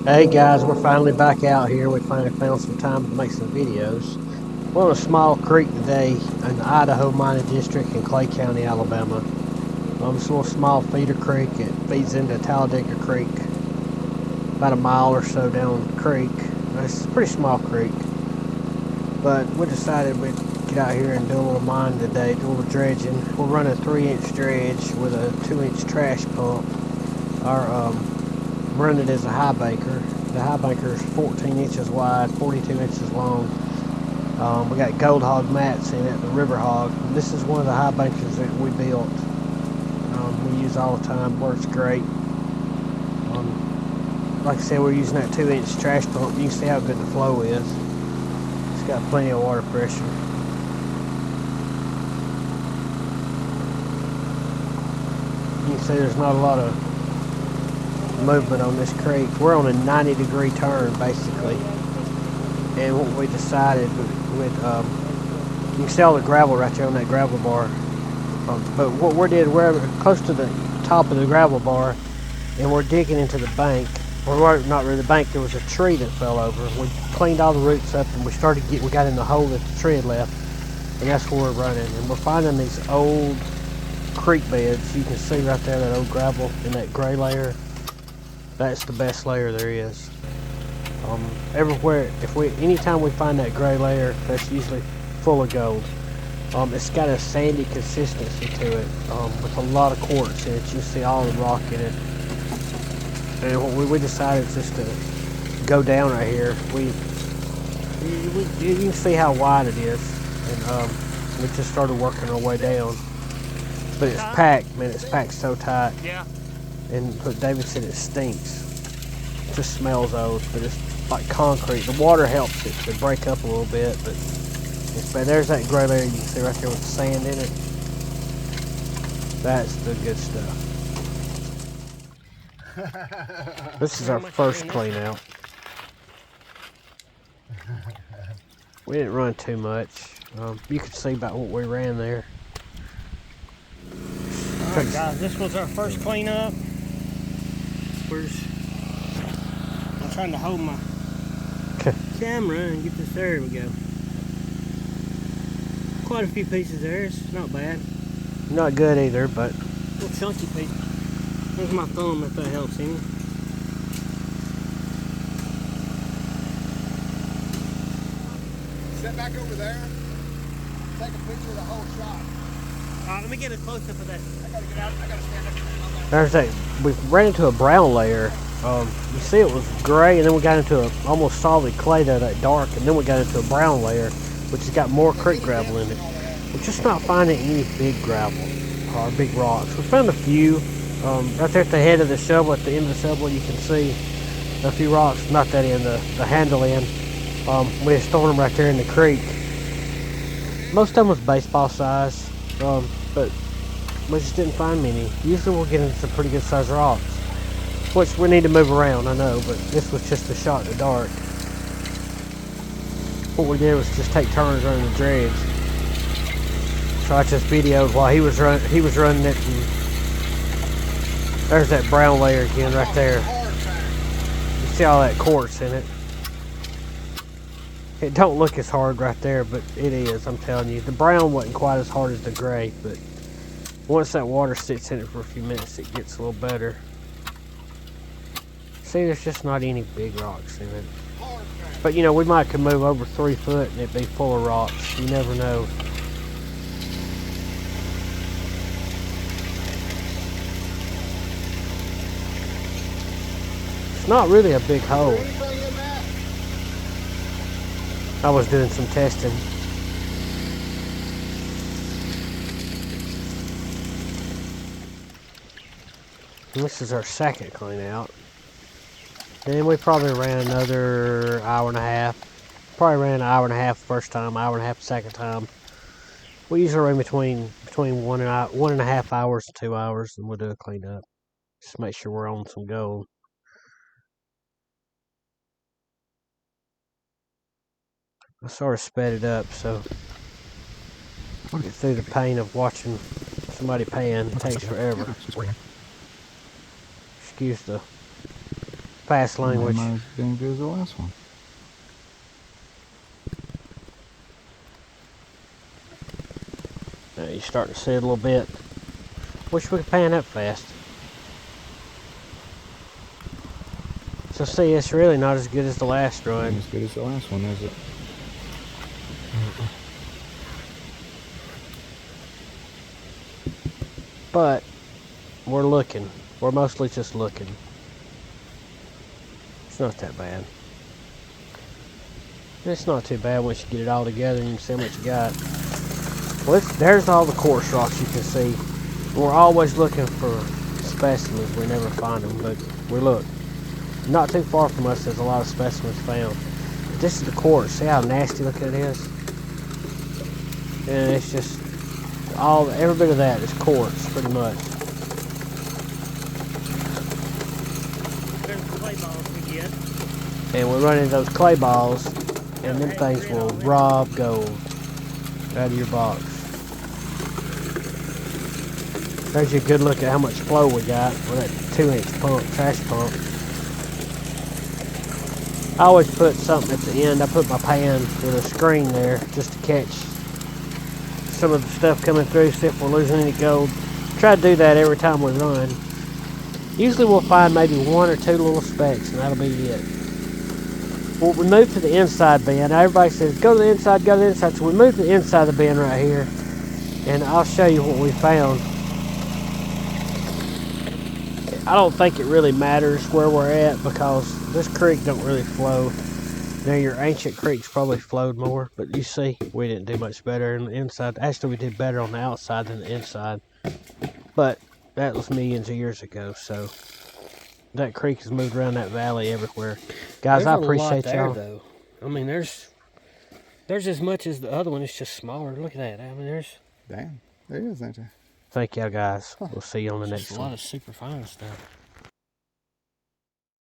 Hey guys, we're finally back out here. We finally found some time to make some videos. We're on a small creek today in the Idaho Mining District in Clay County, Alabama. It's a little small feeder creek. It feeds into Talladega Creek, about a mile or so down the creek. It's a pretty small creek, but we decided we'd get out here and do a little mining today, do a little dredging. We'll run a 3-inch dredge with a 2-inch trash pump. Our run it as a highbanker. The highbanker is 14 inches wide, 42 inches long. We got gold hog mats in it, the river hog. This is one of the highbankers that we built. We use all the time, works great. Like I said, we're using that 2-inch trash pump. You can see how good the flow is. It's got plenty of water pressure. You can see there's not a lot of movement on this creek. We're on a 90-degree turn basically, and what we decided with you can see all the gravel right there on that gravel bar, but what we did, we're close to the top of the gravel bar and we're digging into the bank, or not really the bank. There was a tree that fell over. We cleaned all the roots up and we got in the hole that the tree had left, and that's where we're running. And we're finding these old creek beds. You can see right there that old gravel in that gray layer. That's the best layer there is. Everywhere, anytime we find that gray layer, that's usually full of gold. It's got a sandy consistency to it, with a lot of quartz in it. You see all the rock in it. And what we decided just to go down right here. You can see how wide it is, and we just started working our way down. But it's packed, man. It's packed so tight. Yeah. And David said it stinks. It just smells old, but it's like concrete. The water helps it to break up a little bit, but it's bad. There's that gray layer you can see right there with the sand in it. That's the good stuff. This is our first clean out. We didn't run too much. You can see about what we ran there. Alright guys, this was our first cleanup. I'm trying to hold my camera and get this. There we go. Quite a few pieces there. It's not bad. Not good either, but Little chunky piece. There's my thumb if that helps any. Step back over there. Take a picture of the whole shot. Alright, let me get a close up of that. I gotta get out. I gotta stand up there. there's that. We ran into a brown layer. You see it was gray, and then we got into a almost solid clay there, that dark, and then we got into a brown layer, which has got more creek gravel in it. We're just not finding any big gravel or big rocks. We found a few. Right there at the head of the shovel, at the end of the shovel, you can see a few rocks, not that end, the handle end. We just thrown them right there in the creek. Most of them was baseball size, but we just didn't find many. Usually we're getting some pretty good sized rocks, which we need to move around, I know, but this was just a shot in the dark. What we did was just take turns running the dredge. So I just videoed while he was running it, and there's that brown layer again right there. You see all that quartz in it. It don't look as hard right there, but it is, I'm telling you. The brown wasn't quite as hard as the gray, but once that water sits in it for a few minutes, it gets a little better. See, there's just not any big rocks in it. But you know, we might could move over 3 foot and it'd be full of rocks. You never know. It's not really a big hole. I was doing some testing. And this is our second clean out. Then we probably ran another hour and a half. Probably ran an hour and a half first time, hour and a half second time. We usually run between 1.5 hours to 2 hours, and we'll do a cleanup. Just make sure we're on some gold. I sort of sped it up so I'll get through the pain of watching somebody pan. It takes forever. Excuse the past language. Might as damn good as the last one. Now you're starting to see it a little bit. Wish we could pan up fast. So see, it's really not as good as the last run. As good as the last one, is it? But we're looking. We're mostly just looking. It's not that bad. It's not too bad once you get it all together and you see how much you got. Well, there's all the quartz rocks you can see. We're always looking for specimens. We never find them, but we look. Not too far from us, there's a lot of specimens found. But this is the quartz. See how nasty looking it is? And it's just every bit of that is quartz, pretty much. There's the clay balls we get. And we run into those clay balls, and them things will rob gold out of your box. There's a good look at how much flow we got with that 2-inch pump, trash pump. I always put something at the end. I put my pan with a screen there just to catch some of the stuff coming through, see if we're losing any gold. Try to do that every time we run. Usually we'll find maybe 1 or 2 little specks, and that'll be it. Well, we moved to the inside bin. Everybody says, go to the inside, go to the inside. So we moved to the inside of the bin right here, and I'll show you what we found. I don't think it really matters where we're at because this creek don't really flow. Now your ancient creeks probably flowed more, but you see, we didn't do much better on the inside. Actually, we did better on the outside than the inside. But that was millions of years ago, so that creek has moved around that valley everywhere. Guys, I appreciate y'all. Though. I mean, there's as much as the other one. It's just smaller. Look at that. I mean, there's... Damn, there is, ain't there? Thank y'all, guys. We'll see you on the next a one. lot of super fine stuff.